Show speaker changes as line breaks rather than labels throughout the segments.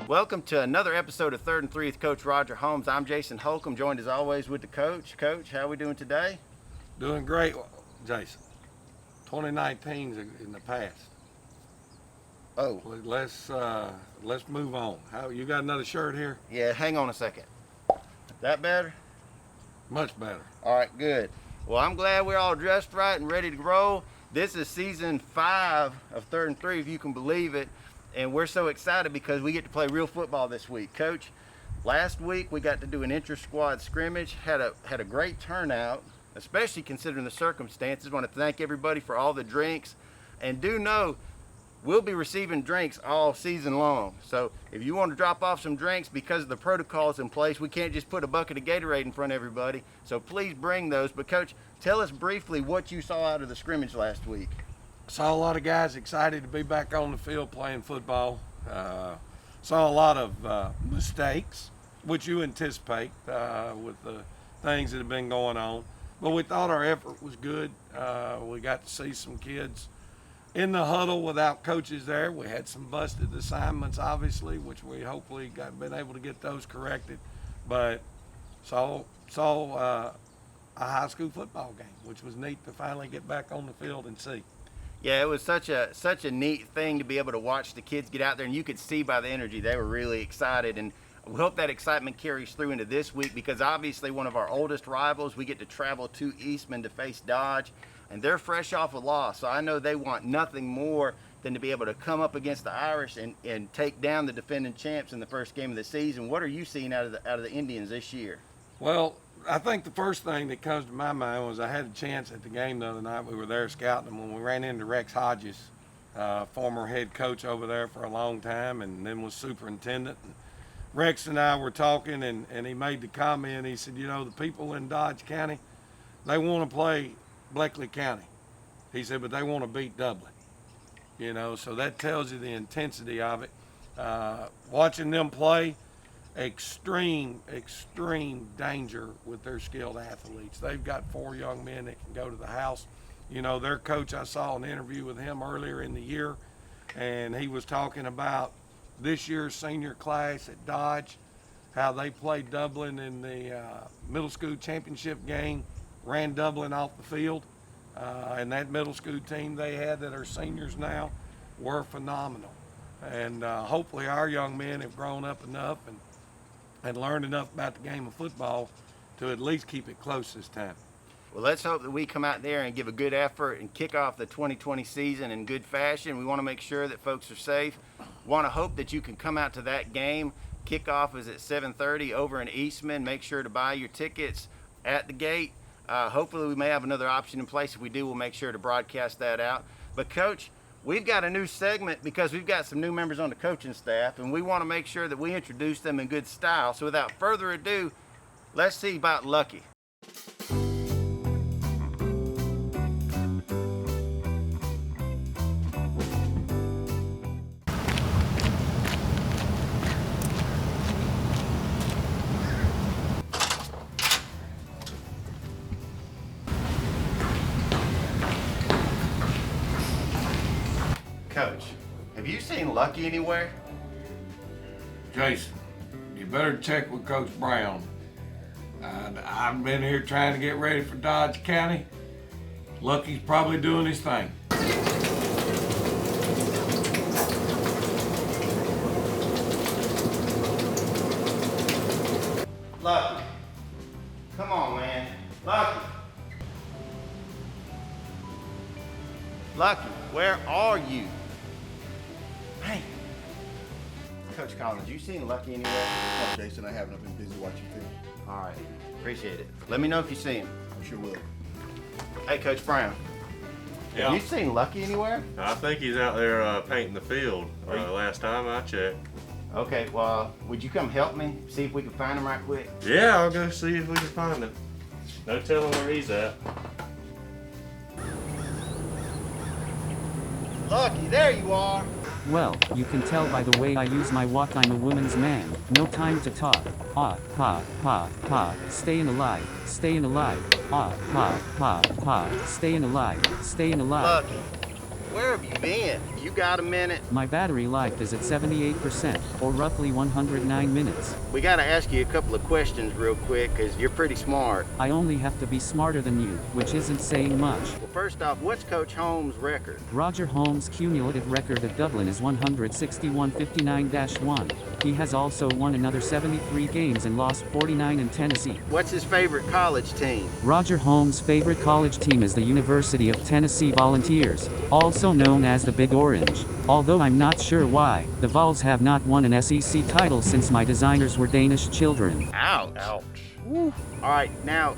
Welcome to another episode of 3rd and 3 with Coach Roger Holmes. I'm Jason Holcomb, joined as always with the coach. Coach, how are we doing today?
Doing great, Jason. 2019's in the past.
Oh.
Let's move on. You got another shirt here?
Yeah, hang on a second. That better?
Much better.
All right, good. Well, I'm glad we're all dressed right and ready to roll. This is season 5 of 3rd and 3, if you can believe it. And we're so excited because we get to play real football this week. Coach, last week we got to do an intrasquad scrimmage, had a great turnout, especially considering the circumstances. I want to thank everybody for all the drinks, and do know we'll be receiving drinks all season long. So if you want to drop off some drinks, because of the protocols in place, we can't just put a bucket of Gatorade in front of everybody. So please bring those. But Coach, tell us briefly what you saw out of the scrimmage last week.
Saw a lot of guys excited to be back on the field playing football. Saw a lot of mistakes, which you anticipate with the things that have been going on. But we thought our effort was good. We got to see some kids in the huddle without coaches there. We had some busted assignments, obviously, which we hopefully been able to get those corrected. But saw a high school football game, which was neat to finally get back on the field and see.
Yeah, it was such a neat thing to be able to watch the kids get out there, and you could see by the energy they were really excited. And we hope that excitement carries through into this week, because obviously one of our oldest rivals, we get to travel to Eastman to face Dodge, and they're fresh off a loss. So I know they want nothing more than to be able to come up against the Irish and take down the defending champs in the first game of the season. What are you seeing out of the Indians this year?
Well, I think the first thing that comes to my mind was I had a chance at the game the other night. We were there scouting them when we ran into Rex Hodges, former head coach over there for a long time, and then was superintendent. And Rex and I were talking, and he made the comment. He said, you know, the people in Dodge County, they want to play Bleckley County. He said, but they want to beat Dublin. You know, so that tells you the intensity of it. Watching them play, extreme danger with their skilled athletes. They've got 4 young men that can go to the house. You know, their coach, I saw an interview with him earlier in the year, and he was talking about this year's senior class at Dodge, how they played Dublin in the middle school championship game, ran Dublin off the field, and that middle school team they had that are seniors now were phenomenal. And hopefully our young men have grown up enough and learned enough about the game of football to at least keep it close this time.
Well, let's hope that we come out there and give a good effort and kick off the 2020 season in good fashion. We want to make sure that folks are safe. Want to hope that you can come out to that game. Kickoff is at 7:30 over in Eastman. Make sure to buy your tickets at the gate. Hopefully we may have another option in place. If we do, we'll make sure to broadcast that out. But Coach, we've got a new segment because we've got some new members on the coaching staff, and we want to make sure that we introduce them in good style. So without further ado, let's see about Lucky. Coach, have you seen Lucky anywhere?
Jason, you better check with Coach Brown. I've been here trying to get ready for Dodge County. Lucky's probably doing his thing.
Lucky, come on, man. Lucky. Lucky, where are you? Hey. Coach Collins, you seen Lucky anywhere?
No, Jason, I haven't. I've been busy watching film.
All right, appreciate it. Let me know if you see him.
I sure will.
Hey, Coach Brown.
Yeah.
Have you seen Lucky anywhere?
I think he's out there painting the field. Last time I checked.
Okay, well, would you come help me? See if we can find him right quick?
Yeah, I'll go see if we can find him. No telling where he's at.
Lucky, there you are.
Well, you can tell by the way I use my walk I'm a woman's man. No time to talk. Staying alive. Staying alive. Staying alive. Staying alive.
Lucky, where have you been? You got a minute?
My battery life is at 78%, or roughly 109 minutes.
We got to ask you a couple of questions real quick because you're pretty smart.
I only have to be smarter than you, which isn't saying much.
Well, first off, what's Coach Holmes' record?
Roger Holmes' cumulative record at Dublin is 161-59-1. He has also won another 73 games and lost 49 in Tennessee.
What's his favorite college team?
Roger Holmes' favorite college team is the University of Tennessee Volunteers, also known as the Big Orange. Although I'm not sure why, the Vols have not won an SEC title since my designers were Danish children.
Ouch.
Ouch.
Woo. All right, now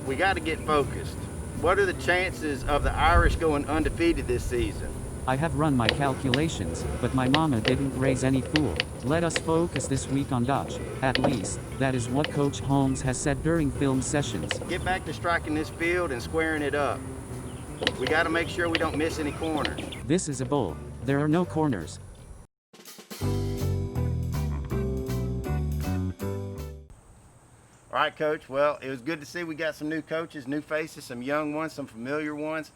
we got to get focused. What are the chances of the Irish going undefeated this season?
I have run my calculations, but my mama didn't raise any fool. Let us focus this week on Dutch. At least, that is what Coach Holmes has said during film sessions.
Get back to striking this field and squaring it up. We got to make sure we don't miss any corners.
This is a bowl. There are no corners.
All right, Coach. Well, it was good to see we got some new coaches, new faces, some young ones, some familiar ones.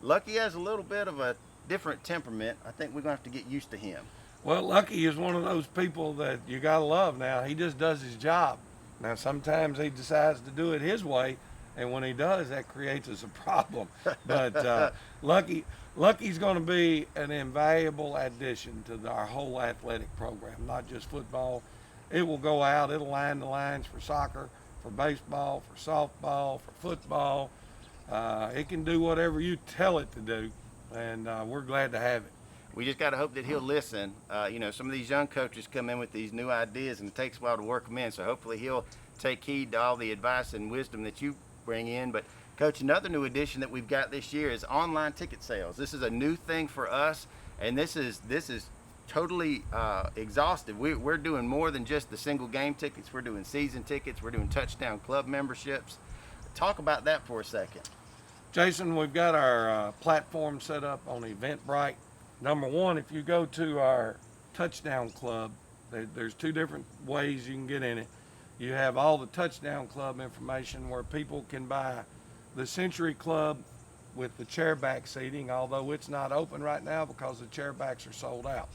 Lucky has a little bit of a different temperament. I think we're going to have to get used to him.
Well, Lucky is one of those people that you got to love now. He just does his job. Now, sometimes he decides to do it his way, and when he does, that creates us a problem. But Lucky's going to be an invaluable addition to our whole athletic program, not just football. It will go out, it'll line the lines for soccer, for baseball, for softball, for football. It can do whatever you tell it to do, and we're glad to have it.
We just got to hope that he'll listen. Some of these young coaches come in with these new ideas, and it takes a while to work them in. So hopefully he'll take heed to all the advice and wisdom that you bring in. But Coach, another new addition that we've got this year is online ticket sales. This is a new thing for us, and this is totally exhaustive. We're doing more than just the single game tickets. We're doing season tickets. We're doing touchdown club memberships. Talk about that for a second.
Jason, we've got our platform set up on Eventbrite. Number one, if you go to our touchdown club, there's two different ways you can get in it. You have all the touchdown club information where people can buy the Century Club with the chairback seating, although it's not open right now because the chairbacks are sold out.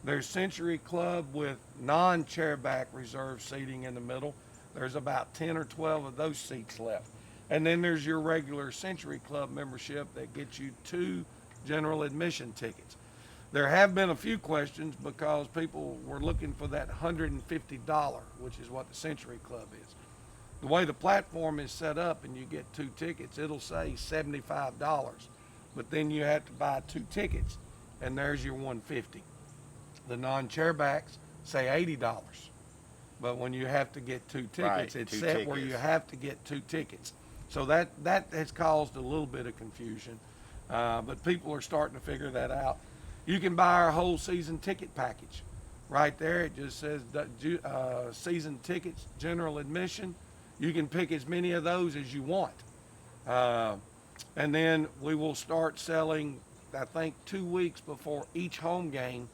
There's Century Club with non-chairback reserved seating in the middle. There's about 10 or 12 of those seats left. And then there's your regular Century Club membership that gets you 2 general admission tickets. There have been a few questions because people were looking for that $150, which is what the Century Club is. The way the platform is set up and you get 2 tickets, it'll say $75, but then you have to buy 2 tickets, and there's your $150. The non-chairbacks say $80, but when you have to get 2 tickets,
Right,
it's
2
set where
tickets.
you have to get 2 tickets. So that has caused a little bit of confusion, but people are starting to figure that out. You can buy our whole season ticket package. Right there, it just says season tickets, general admission. You can pick as many of those as you want. And then we will start selling, I think 2 weeks before each home game,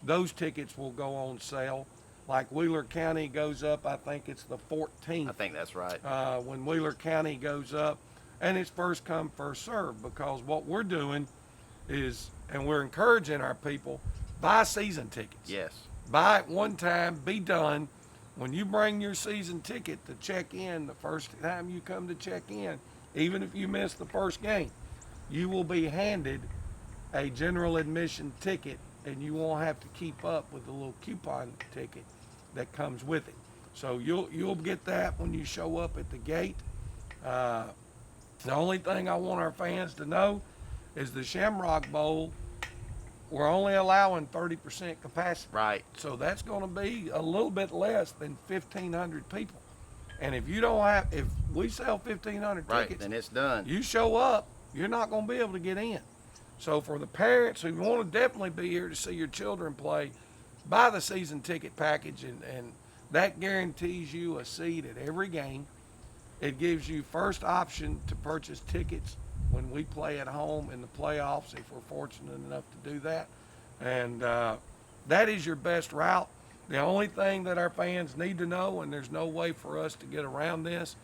those tickets will go on sale. Like Wheeler County goes up, I think it's the 14th.
I think that's right.
When Wheeler County goes up, and it's first come, first serve, because what we're doing is, and we're encouraging our people, buy season tickets.
Yes.
Buy it one time, be done. When you bring your season ticket to check in, the first time you come to check in, even if you miss the first game, you will be handed a general admission ticket, and you won't have to keep up with the little coupon ticket that comes with it. So you'll get that when you show up at the gate. The only thing I want our fans to know is the Shamrock Bowl, we're only allowing 30% capacity.
Right.
So that's going to be a little bit less than 1,500 people. And if we sell 1,500
Right,
tickets,
then it's done.
you show up, you're not going to be able to get in. So for the parents who want to definitely be here to see your children play, buy the season ticket package, and that guarantees you a seat at every game. It gives you first option to purchase tickets when we play at home in the playoffs, if we're fortunate enough to do that. And that is your best route. The only thing that our fans need to know, and there's no way for us to get around this,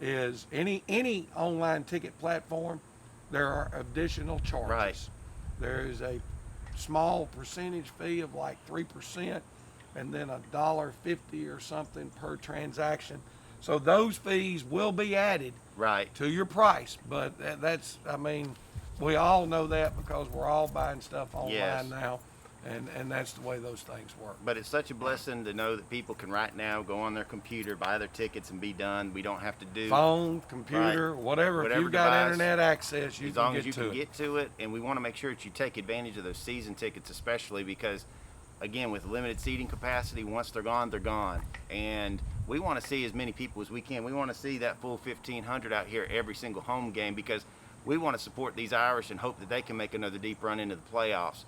is any online ticket platform, there are additional charges.
Right.
There is a small percentage fee of like 3%, and then $1.50 or something per transaction. So those fees will be added
Right.
to your price, but that's, I mean, we all know that because we're all buying stuff online
Yes.
now, and that's the way those things work.
But it's such a blessing to know that people can right now go on their computer, buy their tickets, and be done. We don't have to do
Phone, computer, whatever. If you've got
device,
internet access, you
as
can
long
get
as you
to
can
it.
get to it. And we want to make sure that you take advantage of those season tickets, especially because, again, with limited seating capacity, once they're gone, they're gone. And we want to see as many people as we can. We want to see that full 1,500 out here every single home game because we want to support these Irish and hope that they can make another deep run into the playoffs.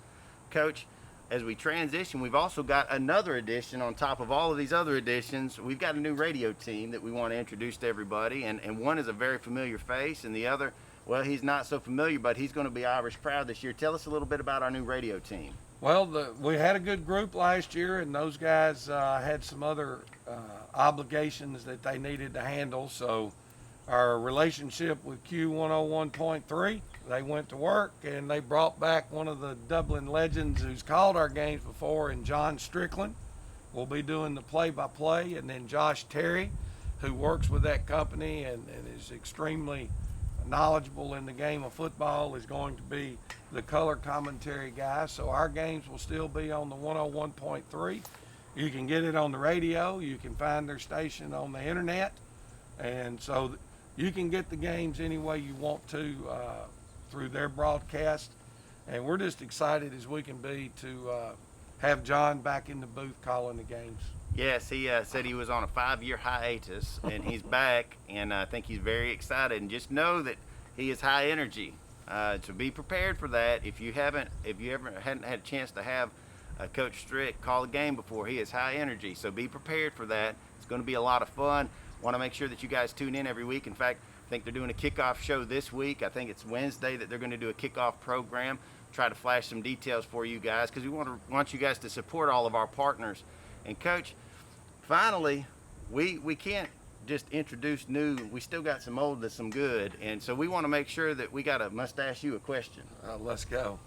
Coach, as we transition, we've also got another addition on top of all of these other additions. We've got a new radio team that we want to introduce to everybody, and one is a very familiar face, and the other, well, he's not so familiar, but he's going to be Irish proud this year. Tell us a little bit about our new radio team.
Well, we had a good group last year, and those guys had some other obligations that they needed to handle. So our relationship with Q101.3, they went to work, and they brought back one of the Dublin legends who's called our games before, and John Strickland will be doing the play-by-play, and then Josh Terry, who works with that company and is extremely knowledgeable in the game of football, is going to be the color commentary guy. So our games will still be on the 101.3. You can get it on the radio. You can find their station on the internet. And so you can get the games any way you want to through their broadcast. And we're just excited as we can be to have John back in the booth calling the games.
Yes, he said he was on a 5-year hiatus, and he's back, and I think he's very excited. And just know that he is high energy. So be prepared for that. If you hadn't had a chance to have Coach Strick call a game before, he is high energy. So be prepared for that. It's going to be a lot of fun. Want to make sure that you guys tune in every week. In fact, I think they're doing a kickoff show this week. I think it's Wednesday that they're going to do a kickoff program. Try to flash some details for you guys because we want you guys to support all of our partners. And Coach, finally, we can't just introduce new. We still got some old and some good. And so we want to make sure that we got to must ask you a question.
Let's go.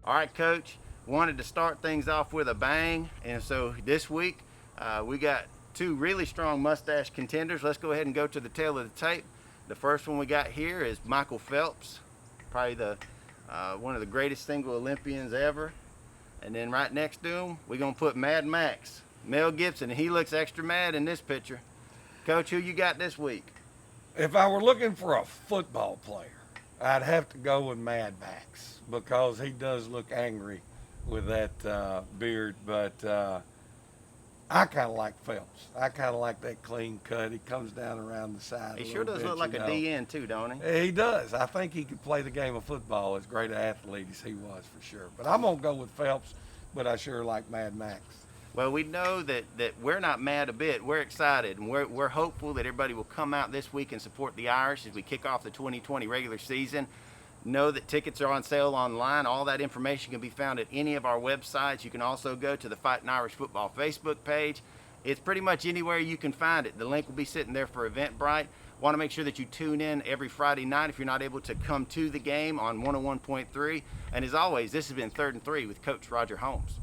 All right, Coach. Wanted to start things off with a bang. And so this week, we got two really strong mustache contenders. Let's go ahead and go to the tail of the tape. The first one we got here is Michael Phelps, probably the one of the greatest single Olympians ever. And then right next to him, we're going to put Mad Max, Mel Gibson, and he looks extra mad in this picture. Coach, who you got this week?
If I were looking for a football player, I'd have to go with Mad Max because he does look angry with that beard. But I kind of like Phelps. I kind of like that clean cut. He comes down around the side.
He sure does look like a DN too, don't he?
He does. I think he could play the game of football as great an athlete as he was for sure. But I'm going to go with Phelps, but I sure like Mad Max.
Well, we know that we're not mad a bit. We're excited, and we're hopeful that everybody will come out this week and support the Irish as we kick off the 2020 regular season. Know that tickets are on sale online. All that information can be found at any of our websites. You can also go to the Fighting Irish Football Facebook page. It's pretty much anywhere you can find it. The link will be sitting there for Eventbrite. Want to make sure that you tune in every Friday night if you're not able to come to the game on 101.3. And as always, this has been 3rd and 3 with Coach Roger Holmes.